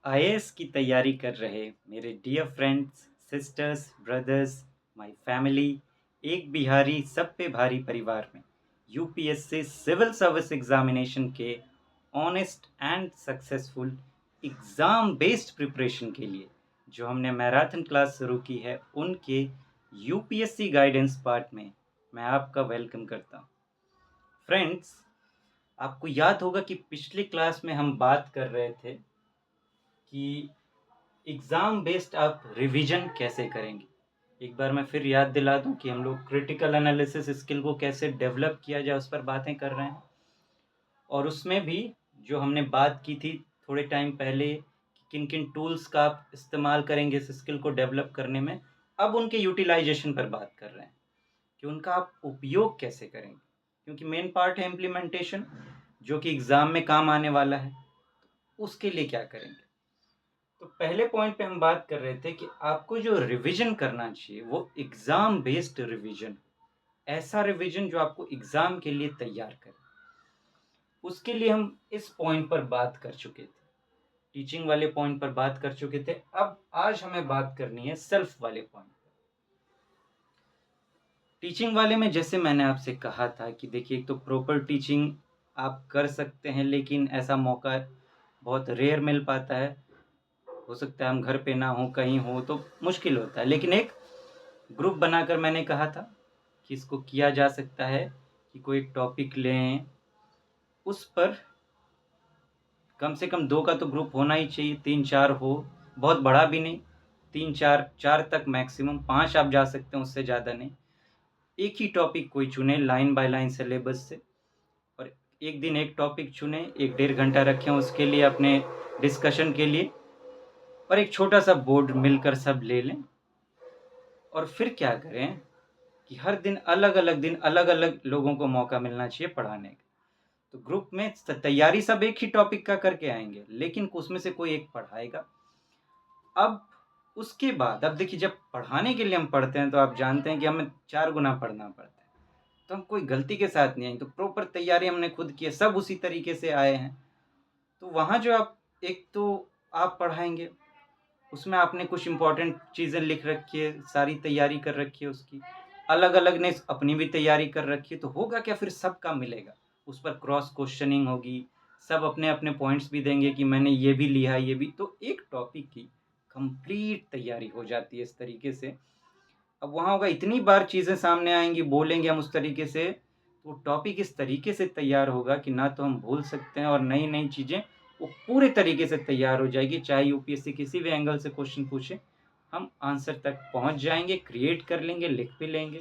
IAS की तैयारी कर रहे मेरे dear friends, sisters, brothers, my family, एक बिहारी सब पे भारी परिवार में यूपीएससी सिविल सर्विस एग्जामिनेशन के honest and successful exam based preparation के लिए जो हमने मैराथन क्लास शुरू की है, उनके यूपीएससी गाइडेंस पार्ट में मैं आपका वेलकम करता हूँ। फ्रेंड्स, आपको याद होगा कि पिछली क्लास में हम बात कर रहे थे कि एग्ज़ाम बेस्ड आप रिवीजन कैसे करेंगे। एक बार मैं फिर याद दिला दूं कि हम लोग क्रिटिकल एनालिसिस स्किल को कैसे डेवलप किया जाए उस पर बातें कर रहे हैं। और उसमें भी जो हमने बात की थी थोड़े टाइम पहले कि किन किन टूल्स का आप इस्तेमाल करेंगे इस स्किल को डेवलप करने में, अब उनके यूटिलाइजेशन पर बात कर रहे हैं कि उनका आप उपयोग कैसे करेंगे, क्योंकि मेन पार्ट है इम्प्लीमेंटेशन जो कि एग्ज़ाम में काम आने वाला है। उसके लिए क्या करेंगे? तो पहले पॉइंट पे हम बात कर रहे थे कि आपको जो रिवीजन करना चाहिए वो एग्ज़ाम बेस्ड रिवीजन, ऐसा रिवीजन जो आपको एग्ज़ाम के लिए तैयार करे। उसके लिए हम इस पॉइंट पर बात कर चुके थे, टीचिंग वाले पॉइंट पर बात कर चुके थे। अब आज हमें बात करनी है सेल्फ वाले पॉइंट पर। टीचिंग वाले में जैसे मैंने आपसे कहा था कि देखिए, एक तो प्रॉपर टीचिंग आप कर सकते हैं, लेकिन ऐसा मौका बहुत रेयर मिल पाता है। हो सकता है हम घर पे ना हो, कहीं हो तो मुश्किल होता है, लेकिन एक ग्रुप बनाकर मैंने कहा था कि इसको किया जा सकता है कि कोई एक टॉपिक लें, उस पर कम से कम 2 का तो ग्रुप होना ही चाहिए, 3-4 हो, बहुत बड़ा भी नहीं, 3-4, 4 तक मैक्सिमम, 5 आप जा सकते हैं, उससे ज़्यादा नहीं। एक ही टॉपिक कोई चुने लाइन बाय लाइन सिलेबस से, और एक दिन एक टॉपिक चुने, 1 डेढ़ घंटा रखें उसके लिए अपने डिस्कशन के लिए, और एक छोटा-सा बोर्ड मिलकर सब ले लें। और फिर क्या करें कि हर दिन अलग-अलग दिन अलग-अलग लोगों को मौका मिलना चाहिए पढ़ाने का। तो ग्रुप में तैयारी सब एक ही टॉपिक का करके आएँगे, लेकिन उसमें से कोई एक पढ़ाएगा। अब उसके बाद अब देखिए, जब पढ़ाने के लिए हम पढ़ते हैं तो आप जानते हैं कि हमें 4 गुना पढ़ना पड़ता है। तो हम कोई गलती के साथ नहीं आएँगे, तो प्रॉपर तैयारी हमने खुद की है, सब उसी तरीके से आए हैं। तो वहाँ जो आप एक तो आप पढ़ाएँगे, उसमें आपने कुछ इम्पोर्टेंट चीज़ें लिख रखी है, सारी तैयारी कर रखी है उसकी। अलग-अलग ने अपनी भी तैयारी कर रखी है, तो होगा क्या, फिर सबका मिलेगा। उस पर क्रॉस क्वेश्चनिंग होगी, सब अपने-अपने पॉइंट्स भी देंगे कि मैंने ये भी लिया है, ये भी। तो एक टॉपिक की कंप्लीट तैयारी हो जाती है इस तरीके से। अब वहाँ होगा, इतनी बार चीज़ें सामने आएँगी, बोलेंगे हम उस तरीके से, तो टॉपिक इस तरीके से तैयार होगा कि ना तो हम भूल सकते हैं, और नई-नई चीज़ें वो पूरे तरीके से तैयार हो जाएगी। चाहे यूपीएससी किसी भी एंगल से क्वेश्चन पूछे, हम आंसर तक पहुँच जाएँगे, क्रिएट कर लेंगे, लिख भी लेंगे,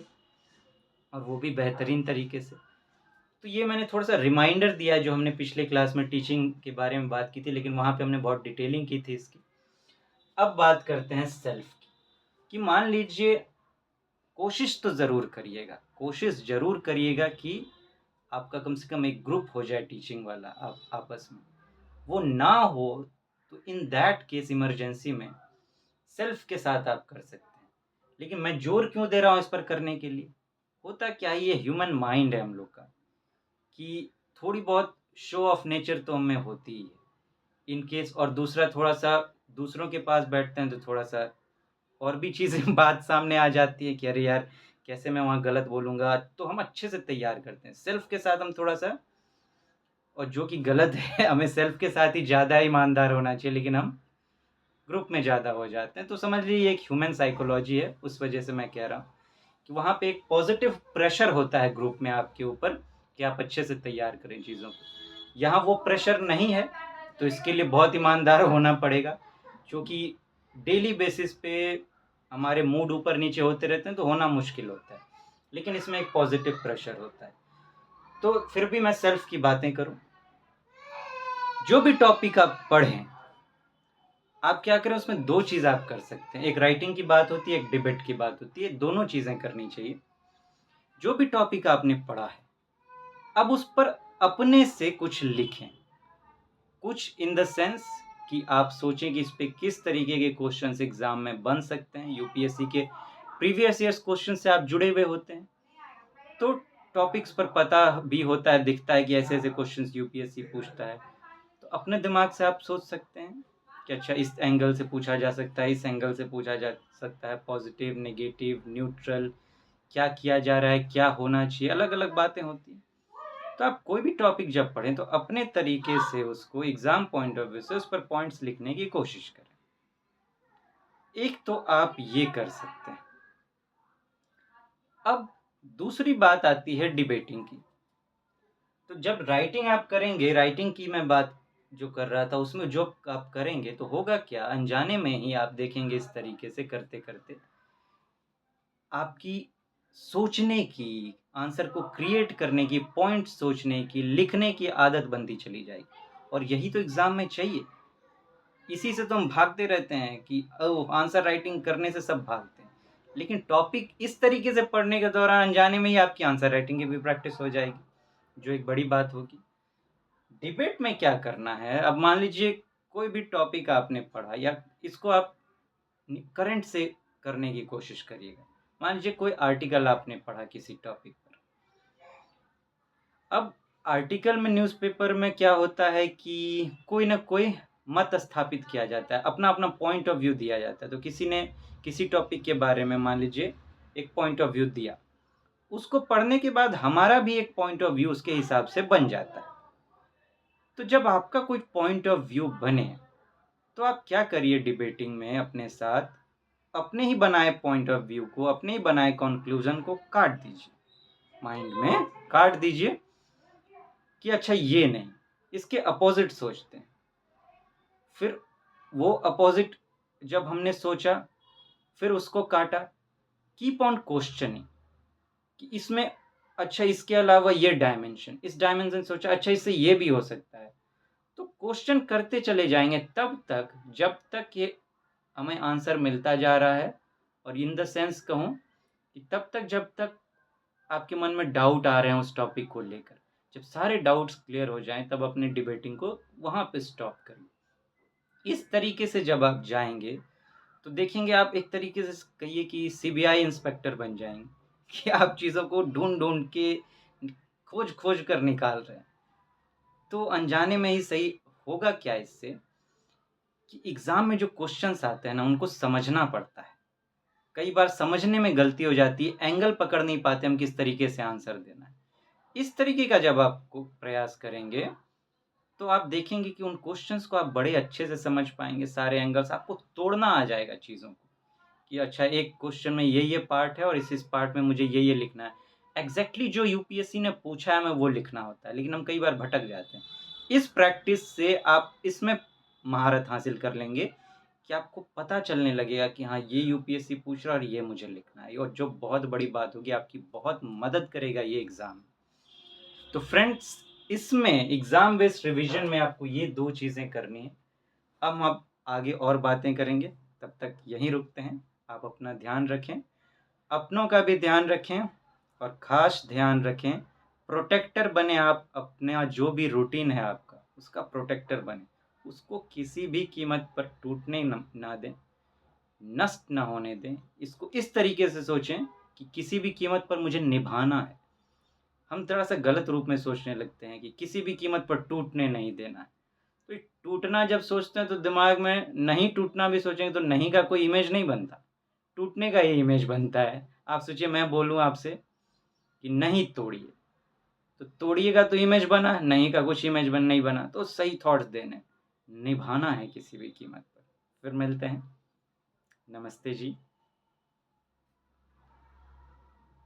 और वो भी बेहतरीन तरीके से। तो ये मैंने थोड़ा-सा रिमाइंडर दिया है जो हमने पिछले क्लास में टीचिंग के बारे में बात की थी, लेकिन वहाँ पे हमने बहुत डिटेलिंग की थी इसकी। अब बात करते हैं सेल्फ की, कि मान लीजिए, कोशिश तो ज़रूर करिएगा, कोशिश ज़रूर करिएगा कि आपका कम से कम एक ग्रुप हो जाए टीचिंग वाला आप आपस में। वो ना हो तो इन दैट केस इमरजेंसी में सेल्फ के साथ आप कर सकते हैं। लेकिन मैं ज़ोर क्यों दे रहा हूँ इस पर करने के लिए? होता क्या है, ये ह्यूमन माइंड है हम लोग का, कि थोड़ी बहुत शो ऑफ नेचर तो हमें होती ही है। इन केस, और दूसरा थोड़ा-सा दूसरों के पास बैठते हैं तो थोड़ा-सा और भी चीज़ें बात सामने आ जाती है कि अरे यार! कैसे मैं वहाँ गलत बोलूँगा? तो हम अच्छे से तैयार करते हैं। सेल्फ के साथ हम थोड़ा-सा, और जो कि गलत है, हमें सेल्फ के साथ ही ज़्यादा ईमानदार होना चाहिए, लेकिन हम ग्रुप में ज़्यादा हो जाते हैं। तो समझ लीजिए ये एक ह्यूमन साइकोलॉजी है, उस वजह से मैं कह रहा हूँ कि वहाँ पे एक पॉज़िटिव प्रेशर होता है ग्रुप में आपके ऊपर कि आप अच्छे से तैयार करें चीज़ों को। यहाँ वो प्रेशर नहीं है, तो इसके लिए बहुत ईमानदार होना पड़ेगा, क्योंकि डेली बेसिस पे हमारे मूड ऊपर-नीचे होते रहते हैं, तो होना मुश्किल होता है। लेकिन इसमें एक पॉज़िटिव प्रेशर होता है। तो फिर भी मैं सेल्फ की बातें करूँ, जो भी टॉपिक आप पढ़ें, आप क्या करें, उसमें 2 चीज़ आप कर सकते हैं। एक राइटिंग की बात होती है, एक डिबेट की बात होती है, दोनों चीज़ें करनी चाहिए। जो भी टॉपिक आपने पढ़ा है, अब उस पर अपने से कुछ लिखें। कुछ इन द सेंस कि आप सोचें कि इस पे किस तरीके के क्वेश्चंस एग्ज़ाम में बन सकते हैं। यूपीएससी के प्रीवियस ईयर्स क्वेश्चन से आप जुड़े हुए होते हैं, तो टॉपिक्स पर पता भी होता है, दिखता है कि ऐसे-ऐसे क्वेश्चंस यूपीएससी पूछता है। तो अपने दिमाग से आप सोच सकते हैं, कि अच्छा इस एंगल से पूछा जा सकता है, इस एंगल से पूछा जा सकता है, पॉजिटिव, नेगेटिव, न्यूट्रल, क्या किया जा रहा है, क्या होना चाहिए, अलग-अलग बातें होती हैं। तो आप कोई भी टॉपिक जब पढ़ें तो अपने तरीके से उसको एग्ज़ाम पॉइंट ऑफ व्यू से उस पर पॉइंट्स लिखने की कोशिश करें। एक तो आप ये कर सकते हैं। अब दूसरी बात आती है डिबेटिंग की। तो जब राइटिंग आप करेंगे, राइटिंग की मैं बात जो कर रहा था उसमें जो आप करेंगे तो होगा क्या, अनजाने में ही आप देखेंगे इस तरीके से करते-करते आपकी सोचने की, आंसर को क्रिएट करने की, पॉइंट सोचने की, लिखने की आदत बनती चली जाएगी और यही तो एग्ज़ाम में चाहिए। इसी से तो हम भागते रहते हैं कि आंसर राइटिंग करने से सब भागते हैं। लेकिन टॉपिक इस तरीके से पढ़ने के दौरान अनजाने में ही आपकी आंसर राइटिंग की भी प्रैक्टिस हो जाएगी, जो एक बड़ी बात होगी। डिबेट में क्या करना है, अब मान लीजिए कोई भी टॉपिक आपने पढ़ा या इसको आप करंट से करने की कोशिश करिएगा। मान लीजिए कोई आर्टिकल आपने पढ़ा किसी टॉपिक पर। अब आर्टिकल में, न्यूज़पेपर में क्या होता है कि कोई ना कोई मत स्थापित किया जाता है, अपना-अपना पॉइंट ऑफ व्यू दिया जाता है। तो किसी ने किसी टॉपिक के बारे में मान लीजिए एक पॉइंट ऑफ व्यू दिया। उसको पढ़ने के बाद हमारा भी एक पॉइंट ऑफ व्यू उसके हिसाब से बन जाता है। तो जब आपका कोई पॉइंट ऑफ व्यू बने, तो आप क्या करिए डिबेटिंग में अपने साथ, अपने ही बनाए पॉइंट ऑफ व्यू को, अपने ही बनाए कॉन्क्लूज़न को काट दीजिए। माइंड में काट दीजिए कि अच्छा ये नहीं, इसके अपोज़िट सोचते हैं। फिर वो अपोज़िट जब हमने सोचा, फिर उसको काटा, कीप ऑन क्वेश्चनिंग कि इसमें अच्छा इसके अलावा ये डायमेंशन, इस डायमेंशन सोचा, अच्छा इससे ये भी हो सकता है। तो क्वेश्चन करते चले जाएँगे तब तक जब तक ये हमें आंसर मिलता जा रहा है, और इन द सेंस कहूँ कि तब तक जब तक आपके मन में डाउट आ रहे हैं उस टॉपिक को लेकर। जब सारे डाउट्स क्लियर हो जाएँ तब अपनी डिबेटिंग को वहाँ पे स्टॉप करिए। इस तरीके से जब आप जाएँगे तो देखेंगे आप एक तरीके से कहिए कि सीबीआई इंस्पेक्टर बन जाएँगे कि आप चीज़ों को ढूँढ-ढूँढ के खोज-खोज कर निकाल रहे हैं। तो अनजाने में ही सही होगा क्या इससे कि एग्ज़ाम में जो क्वेश्चन्स आते हैं ना उनको समझना पड़ता है। कई बार समझने में गलती हो जाती है, एंगल पकड़ नहीं पाते हम किस तरीके से आंसर देना है। इस तरीके का जब आपको प्रयास करेंगे, तो आप देखेंगे कि उन क्वेश्चन्स को आप बड़े अच्छे से समझ पाएँगे, सारे एंगल्स आपको तोड़ना आ जाएगा चीज़ों को, कि अच्छा एक क्वेश्चन में ये पार्ट है और इस पार्ट में मुझे ये लिखना है। एग्ज़ैक्टली जो यूपीएससी ने पूछा है हमें वो लिखना होता है, लेकिन हम कई बार भटक जाते हैं। इस प्रैक्टिस से आप इसमें महारत हासिल कर लेंगे कि आपको पता चलने लगेगा कि हाँ, ये यूपीएससी पूछ रहा है और ये मुझे लिखना है, और जो बहुत बड़ी बात होगी, आपकी बहुत मदद करेगा ये एग्ज़ाम। तो फ्रेंड्स, इसमें एग्ज़ाम बेस्ड रिवीजन में आपको ये 2 चीज़ें करनी है। अब आगे और बातें करेंगे, तब तक यहीं रुकते हैं। आप अपना ध्यान रखें, अपनों का भी ध्यान रखें और ख़ास ध्यान रखें, प्रोटेक्टर बनें आप, अपना जो भी रूटीन है आपका, उसका प्रोटेक्टर बनें। उसको किसी भी कीमत पर टूटने ना दें, नष्ट ना होने दें। इसको इस तरीके से सोचें कि किसी भी कीमत पर मुझे निभाना है। हम थोड़ा-सा गलत रूप में सोचने लगते हैं कि किसी भी कीमत पर टूटने नहीं देना है। तो ये टूटना जब सोचते हैं तो दिमाग में नहीं टूटना भी सोचेंगे तो नहीं का कोई इमेज नहीं बनता, टूटने का ही इमेज बनता है। आप सोचिए मैं बोलूँ आपसे कि नहीं तोड़िए, तो तोड़िएगा तो इमेज बना, नहीं का कुछ इमेज नहीं बना। तो सही थॉट्स देने, निभाना है किसी भी कीमत पर। फिर मिलते हैं। नमस्ते जी।